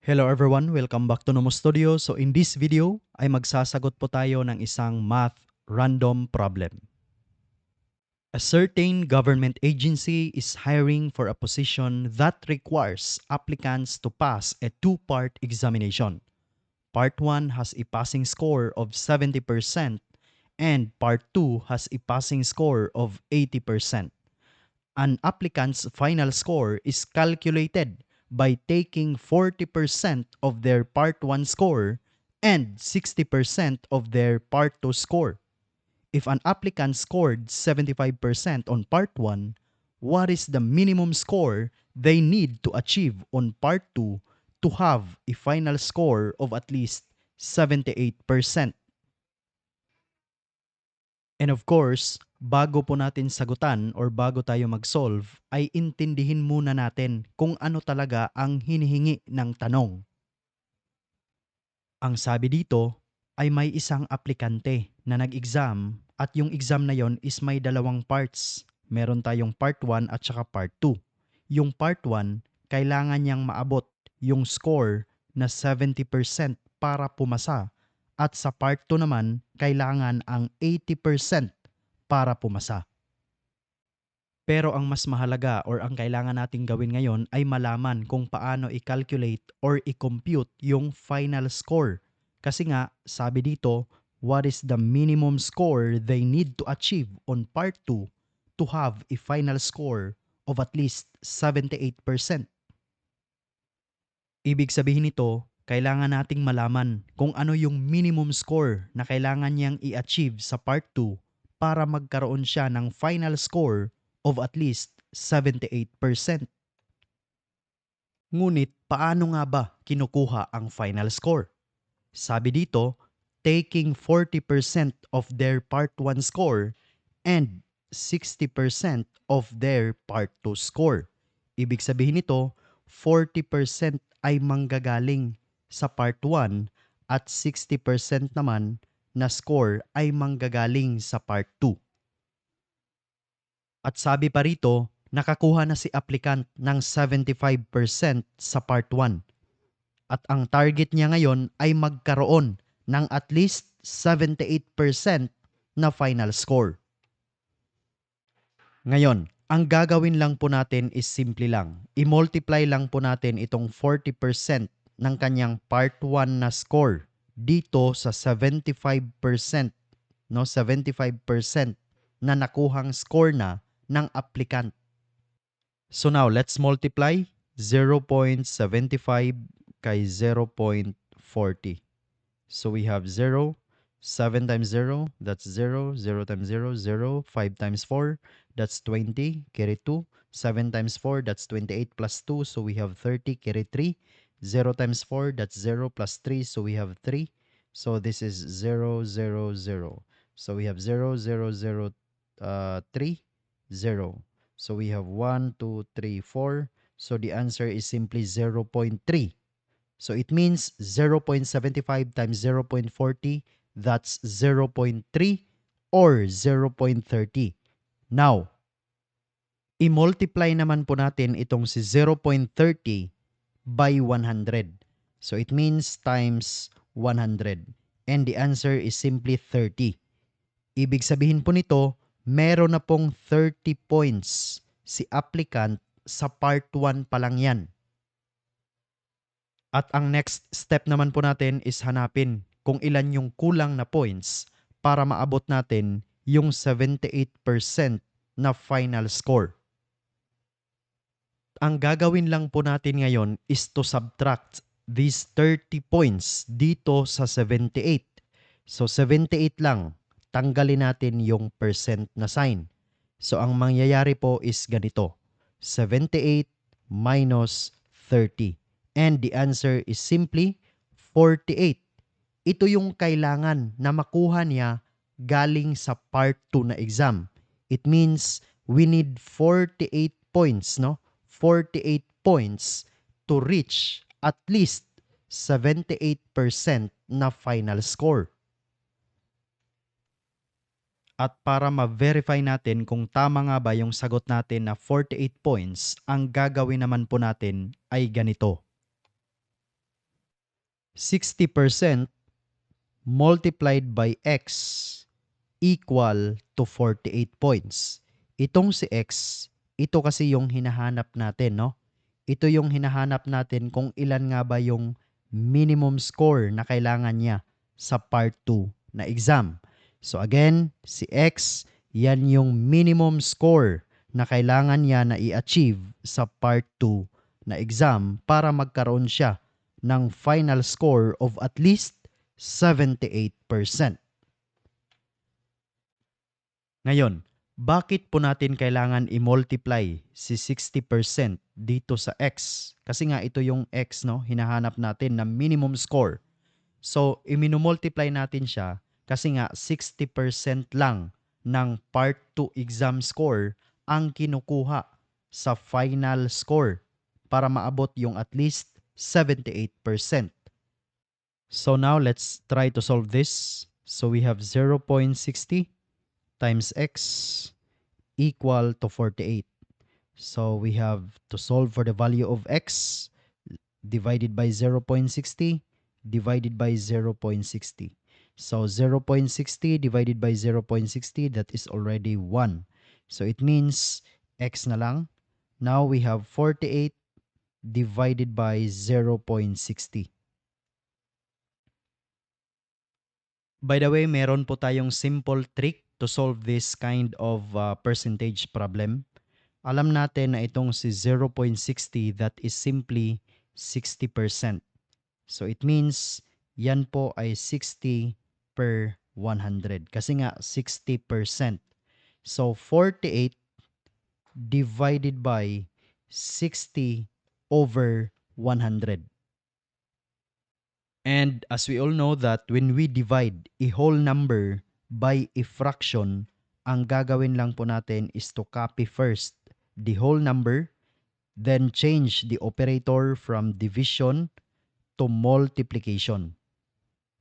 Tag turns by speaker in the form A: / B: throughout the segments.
A: Hello everyone, welcome back to Nomo Studio. So in this video ay magsasagot po tayo ng isang math random problem. A certain government agency is hiring for a position that requires applicants to pass a two-part examination. Part 1 has a passing score of 70% and Part 2 has a passing score of 80%. An applicant's final score is calculated by taking 40% of their Part 1 score and 60% of their Part 2 score. If an applicant scored 75% on Part 1, what is the minimum score they need to achieve on Part 2 to have a final score of at least 78%? And of course, bago po natin sagutan or bago tayo mag-solve, ay intindihin muna natin kung ano talaga ang hinihingi ng tanong. Ang sabi dito ay may isang aplikante na nag-exam at yung exam na yon is may dalawang parts. Meron tayong part 1 at saka part 2. Yung part 1, kailangan niyang maabot yung score na 70% para pumasa. At sa part 2 naman, kailangan ang 80% para pumasa. Pero ang mas mahalaga or ang kailangan nating gawin ngayon ay malaman kung paano i-calculate or i-compute yung final score. Kasi nga, sabi dito, what is the minimum score they need to achieve on part 2 to have a final score of at least 78%. Ibig sabihin nito, kailangan nating malaman kung ano yung minimum score na kailangan niyang i-achieve sa part 2 para magkaroon siya ng final score of at least 78%. Ngunit paano nga ba kinukuha ang final score? Sabi dito, taking 40% of their part 1 score and 60% of their part 2 score. Ibig sabihin nito, 40% ay manggagaling sa part 1 at 60% naman na score ay manggagaling sa part 2. At sabi pa rito, nakakuha na si applicant ng 75% sa part 1. At ang target niya ngayon ay magkaroon ng at least 78% na final score. Ngayon, ang gagawin lang po natin is simple lang. I-multiply lang po natin itong 40% ng kanyang part 1 na score dito sa 75%, no, 75% na nakuhang score na ng applicant. So now, let's multiply 0.75 kay 0.40. So we have 0, 7 times 0, that's 0, 0 times 0, 0, 5 times 4, that's 20, carry 2, 7 times 4, that's 28 plus 2, so we have 30, carry 3, 0 times 4, that's 0 plus 3, so we have 3, so this is 0, 0, 0. So we have 0, 0, 0, 3, 0. So we have 1, 2, 3, 4. So the answer is simply 0.3. So it means 0.75 times 0.40, that's 0.3 or 0.30. Now, i-multiply naman po natin itong si 0.30 by 100. So it means times 100. And the answer is simply 30. Ibig sabihin po nito, meron na pong 30 points si applicant sa part 1 pa lang yan. At ang next step naman po natin is hanapin kung ilan yung kulang na points para maabot natin yung 78% na final score. Ang gagawin lang po natin ngayon is to subtract these 30 points dito sa 78. So 78 lang, tanggalin natin yung percent na sign. So ang mangyayari po is ganito, 78 minus 30. And the answer is simply 48. Ito yung kailangan na makuha niya galing sa part 2 na exam. It means we need 48 points, no? 48 points to reach at least 78% na final score. At para ma-verify natin kung tama nga ba yung sagot natin na 48 points, ang gagawin naman po natin ay ganito. 60% multiplied by x equal to 48 points. Itong si x, ito kasi yung hinahanap natin, no? Ito yung hinahanap natin kung ilan nga ba yung minimum score na kailangan niya sa part 2 na exam. So again, si x, yan yung minimum score na kailangan niya na i-achieve sa part 2 na exam para magkaroon siya ng final score of at least 78%. Ngayon, bakit po natin kailangan i-multiply si 60% dito sa x? Kasi nga ito yung x, no, hinahanap natin na minimum score. So, i-multiply natin siya kasi nga 60% lang ng part 2 exam score ang kinukuha sa final score para maabot yung at least 78%. So now let's try to solve this. So we have 0.60 times x equal to 48. So we have to solve for the value of x divided by 0.60 divided by 0.60. So 0.60 divided by 0.60, that is already 1. So it means x na lang. Now we have 48 divided by 0.60. By the way, meron po tayong simple trick to solve this kind of percentage problem. Alam natin na itong si 0.60, that is simply 60%. So it means yan po ay 60 per 100 kasi nga 60%. So 48 divided by 60 over 100. And as we all know that when we divide a whole number by a fraction, ang gagawin lang po natin is to copy first the whole number, then change the operator from division to multiplication.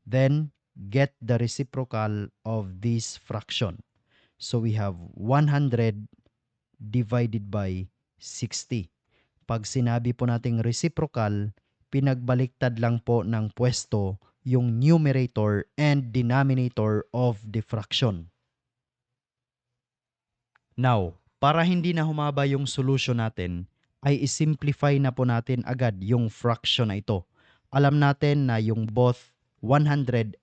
A: Then get the reciprocal of this fraction. So we have 100 divided by 60. Pag sinabi po nating reciprocal, pinagbaliktad lang po ng pwesto yung numerator and denominator of the fraction. Now, para hindi na humaba yung solution natin, ay isimplify na po natin agad yung fraction na ito. Alam natin na yung both 160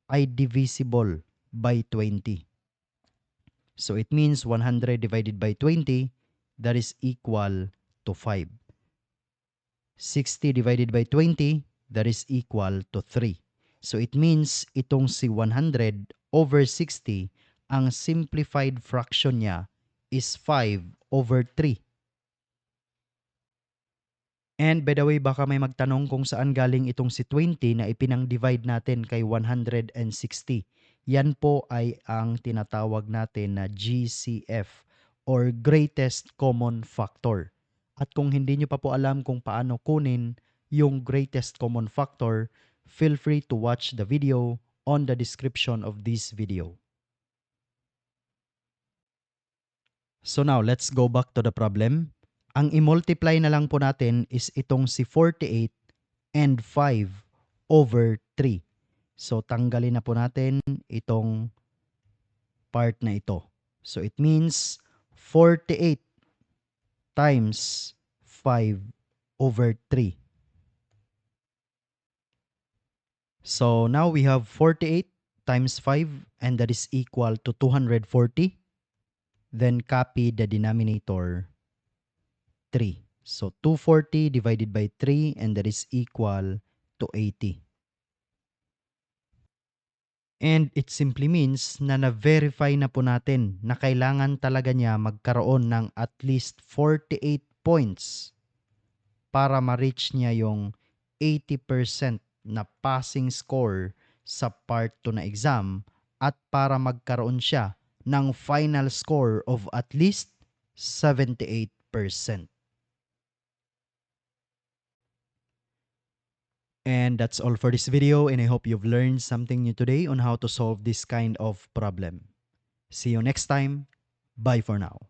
A: ay divisible by 20. So it means 100 divided by 20, that is equal to 5. 60 divided by 20, that is equal to 3. So it means itong si 100 over 60, ang simplified fraction niya is 5 over 3. And by the way, baka may magtanong kung saan galing itong si 20 na ipinang-divide natin kay 160. Yan po ay ang tinatawag natin na GCF or Greatest Common Factor. At kung hindi nyo pa po alam kung paano kunin yung Greatest Common Factor, feel free to watch the video on the description of this video. So now, let's go back to the problem. Ang i-multiply na lang po natin is itong si 48 and 5 over 3. So tanggalin na po natin itong part na ito. So it means 48 times 5 over 3. So now we have 48 times 5 and that is equal to 240. Then copy the denominator 3. So 240 divided by 3 and that is equal to 80. And it simply means na na-verify na po natin na kailangan talaga niya magkaroon ng at least 48 points para ma-reach niya yung 80% na passing score sa part 2 na exam at para magkaroon siya ng final score of at least 78%. And that's all for this video, and I hope you've learned something new today on how to solve this kind of problem. See you next time. Bye for now.